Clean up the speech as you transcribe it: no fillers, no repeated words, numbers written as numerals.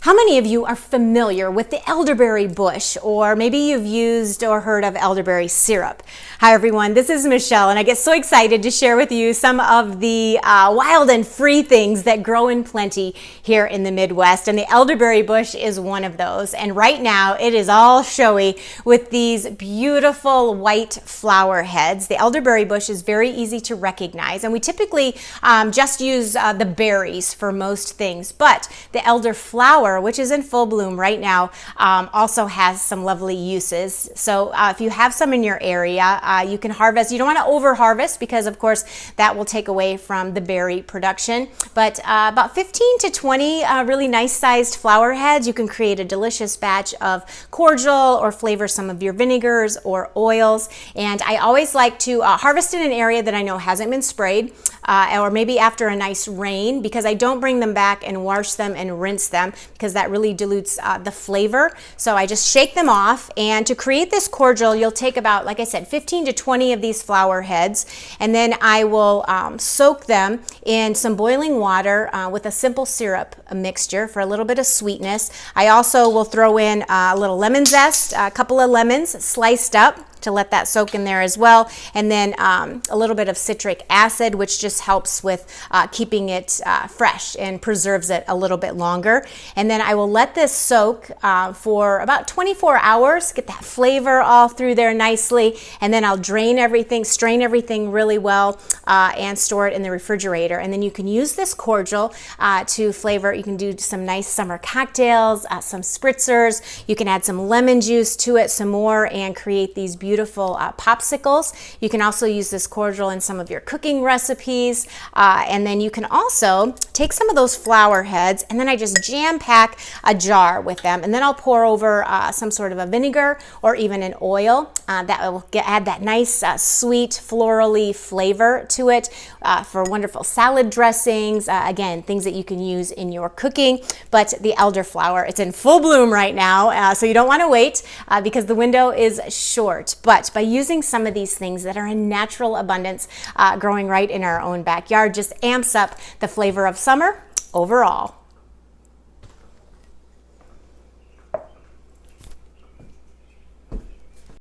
How many of you are familiar with the elderberry bush, or maybe you've used or heard of elderberry syrup? Hi everyone, this is Michelle, and I get so excited to share with you some of the wild and free things that grow in plenty here in the Midwest, and the elderberry bush is one of those. And right now it is all showy with these beautiful white flower heads. The elderberry bush is very easy to recognize, and we typically just use the berries for most things, but the elderflower, which is in full bloom right now, also has some lovely uses. So if you have some in your area, you can harvest. You don't want to over harvest because of course that will take away from the berry production, but about 15 to 20 really nice sized flower heads. You can create a delicious batch of cordial or flavor some of your vinegars or oils. And I always like to harvest in an area that I know hasn't been sprayed, or maybe after a nice rain, because I don't bring them back and wash them and rinse them, because that really dilutes the flavor. So I just shake them off, and to create this cordial you'll take about, like I said, 15 to 20 of these flower heads, and then I will soak them in some boiling water with a simple syrup mixture for a little bit of sweetness. I also will throw in a little lemon zest, a couple of lemons sliced up to let that soak in there as well, and then a little bit of citric acid, which just helps with keeping it fresh and preserves it a little bit longer. And then I will let this soak for about 24 hours, get that flavor all through there nicely, and then I'll drain everything, strain everything really well, and store it in the refrigerator. And then you can use this cordial to flavor. You can do some nice summer cocktails, some spritzers. You can add some lemon juice to it some more and create these beautiful popsicles. You can also use this cordial in some of your cooking recipes, and then you can also take some of those flower heads, and then I just jam pack a jar with them, and then I'll pour over some sort of a vinegar or even an oil that will add that nice sweet florally flavor to it for wonderful salad dressings, again, things that you can use in your cooking. But the elderflower, it's in full bloom right now, so you don't want to wait because the window is short. But by using some of these things that are in natural abundance, growing right in our own backyard, just amps up the flavor of summer overall.